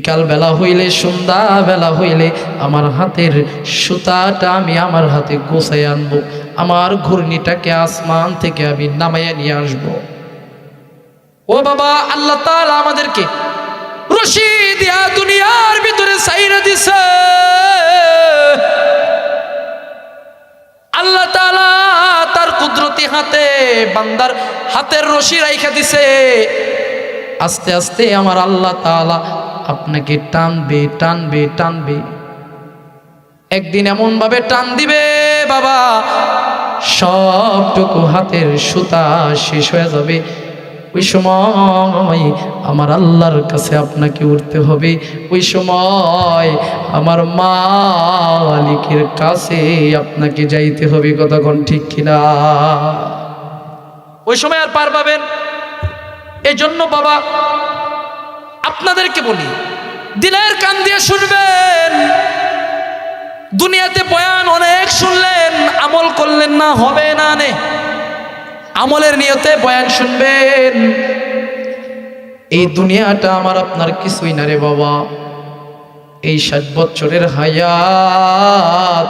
কাল বেলা হইলে সন্ধ্যা বেলা হইলে আমার হাতের সুতাটা আমি আমার হাতে গোছাই আনবো, আমার ঘূর্ণিটাকে আসমান থেকে আমি নামাইয়া নিয়ে আসবো। ও বাবা, আল্লাহ তাআলা আমাদেরকে রশি দিয়া দুনিয়ার ভিতরে ছাইরা দিছে। আল্লাহ তাআলা তার কুদরতি হাতে বান্দার হাতের রশি রাইখা দিছে। আস্তে আস্তে আমার আল্লাহ তাআলা আপনাকে টানবে টানবে টানবে, একদিন এমন ভাবে টান দিবে বাবা, সবটুকু হাতের সুতা শেষ হয়ে যাবে। ওই সময় আমার আল্লাহর কাছে আপনাকে উঠতে হবে, ওই সময় আমার মালিকের কাছে আপনাকে যাইতে হবে। কতক্ষণ ঠিক কিনা? ওই সময় আর পার পাবেন। এই জন্য বাবা আপনাদেরকে বলি, দিলের কান দিয়ে শুনবেন। দুনিয়াতে বয়ান অনেক শুনলেন, আমল করলেন না, হবে না। নে আমলের নিয়তে বয়ান শুনবেন। এই দুনিয়াটা আমার আপনার কিছুই না রে বাবা। এই 60 বছরের হায়াত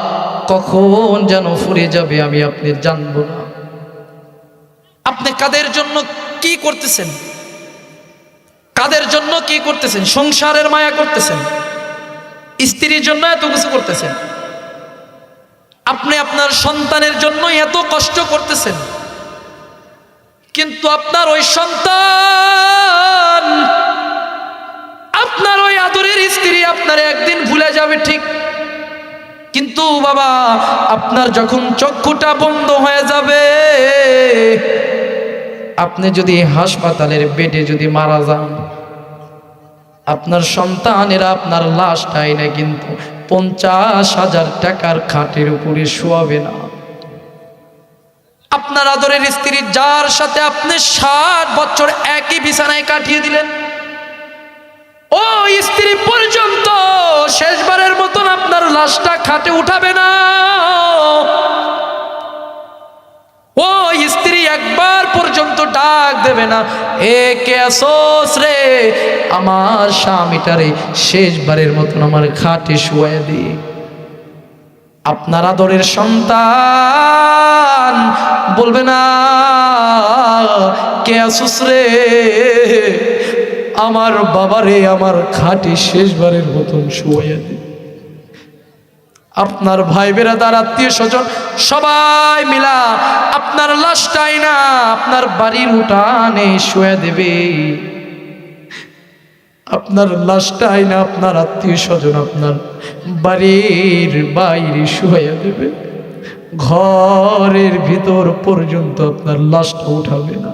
কখন যেন ফুরে যাবে আমি আপনি জানবো না। আপনি কাদের জন্য কি করতেছেন? কাদের জন্য কি করতেছেন? সংসারের মায়া করতেছেন, স্ত্রীর জন্য এত কিছু করতেছেন, আপনি আপনার সন্তানের জন্য এত কষ্ট করতেছেন, কিন্তু আপনার ওই সন্তান, আপনার ওই আদরের স্ত্রী আপনার একদিন ভুলে যাবে ঠিক, কিন্তু বাবা আপনার যখন চক্ষুটা বন্ধ হয়ে যাবে, আপনি যদি হাসপাতালের বেডে যদি মারা যান, আপনার সন্তানেরা আপনার লাশটাই না কিন্তু 50,000 টাকার খাটের উপরে শোয়াবে না। আপনার আদরের স্ত্রী যার সাথে আপনি 60 বছর একই বিছানায় কাটিয়ে দিলেন, ও স্ত্রী পর্যন্ত শেষবারের মতন আপনার লাশটা খাটে উঠাবে না। ও স্ত্রী একবার পর্যন্ত ডাক দেবে না, এ কে আসোস রে, আমার স্বামীটারে শেষবারের মতন আমার খাটে শুয়ায় দি। আপনার আদরের সন্তান বলবে না, কে আসোস রে, আমার বাবারে আমার খাটে শেষবারের মতন শুয়ায় দি। আপনার ভাই বেরাদার আত্মীয় স্বজন সবাই মিলা আপনার লাশটাই না আপনার বাড়ির উঠানে শুয়ে দেবে। আপনার লাশটাই না আপনার আত্মীয় স্বজন আপনার বাড়ির বাইরে শুয়ে দেবে, ঘরের ভিতর পর্যন্ত আপনার লাশটা উঠাবে না।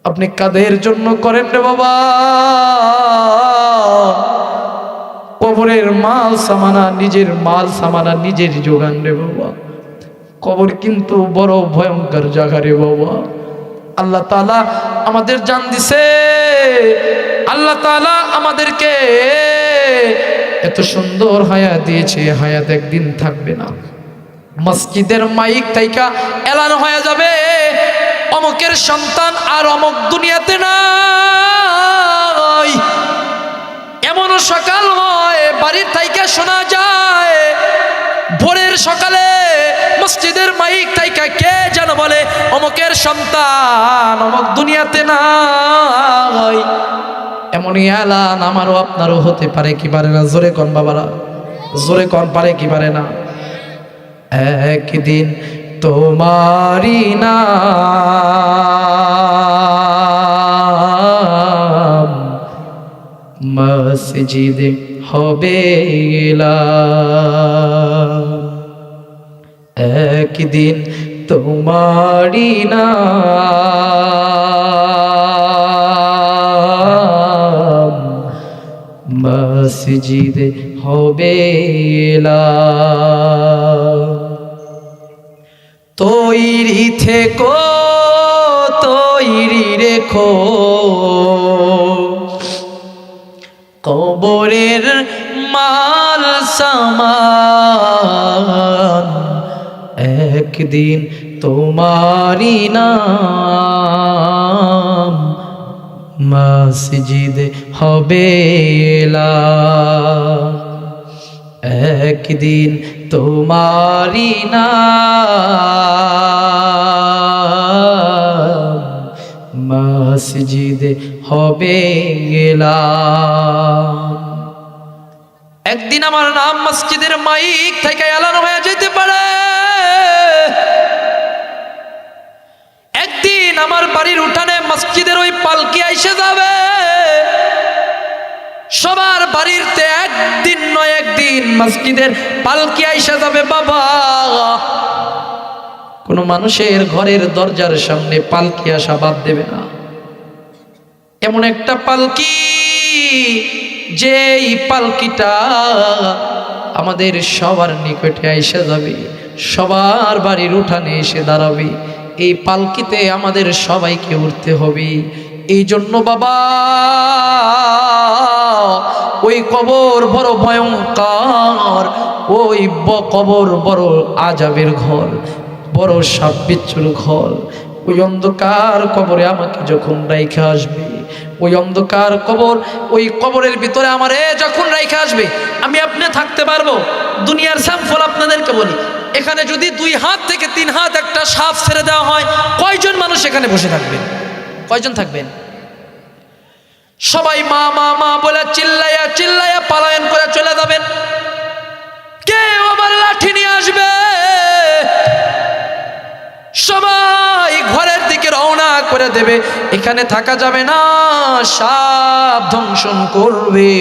আপনি কাদের জন্য করেন রে বাবা? কবরের মাল সামানা, নিজের মাল সামানা নিজের যোগান রে বাবা। কবর কিন্তু বড় ভয়ঙ্কর জায়গা রে বাবা। আল্লাহ তাআলা আমাদের জান দিছে, আল্লাহ তাআলা আমাদেরকে এত সুন্দর হায়াত দিয়েছে, হায়াত একদিন থাকবে না। মসজিদের মাইক থাইকা এলান হয়ে যাবে, অমুকের সন্তান আর অমুক দুনিয়াতে নাই। এমনও সকাল হয় বাড়ির থাইকা শোনা যায়, ভোরের সকালে মসজিদের মাইক থাইকা কে যেন বলে, অমুকের সন্তান অমুক দুনিয়াতে নাই। এমনই এলান আমারও আপনারও হতে পারে কি পারে না? জোরে কোন বাবারা, জোরে কোন, পারে কি পারে না? একদিন তোমারি নাম মসজিদে হবে এলান, একদিন তোমারি নাম মসজিদে হবে এলান। তৈরি থেকো, তৈরি রেখো, কবরের মাল সামান, একদিন তোমারি নাম মসজিদে হবে এলান। একদিন তোমারি নাম মসজিদে হবে এলান। একদিন আমার নাম মসজিদের মাইক থেকে এলান হয়ে যেতে পারে। একদিন আমার বাড়ির উঠানে মসজিদের ওই পালকি এসে যাবে। সবার বাড়িতে একদিন নয় একদিন মসজিদের পালকি এসে যাবে বাবা। কোন মানুষের ঘরের দরজার সামনে পালকি আসা বাদ দেবে না। এমন একটা পালকি, যেই পালকিটা আমাদের সবার নিকটে এসে যাবে, সবার বাড়ির উঠানে এসে দাঁড়াবে। এই পালকিতে আমাদের সবাইকে উঠতে হবে। এই জন্য বাবা ওই কবর বড় ভয়ঙ্কর, ওই কবর বড় আযাবের ঘর, বড় সাপ বিচ্ছুর ঘর। ওই অন্ধকার কবরে আমাকে যখন রাইখা আসবে, ওই অন্ধকার কবর, ওই কবরের ভিতরে আমারে যখন রাইখা আসবে, আমি আপনি থাকতে পারবো? দুনিয়ার স্যাম্পল আপনাদেরকে বলি, এখানে যদি 2 হাত থেকে 3 হাত একটা সাপ ছেড়ে দেওয়া হয়, কয়জন মানুষ এখানে বসে থাকবেন? কয়জন থাকবেন? সবাই মা মা মা বলে চিল্লাইয়া চিল্লাইয়া পলায়ন করে চলে যাবেন। কেউ আবার লাঠি নিয়ে আসবে, সবাই ঘরের দিকে রওনা করে দেবে। এখানে থাকা যাবে না, সাপ দংশন করবে।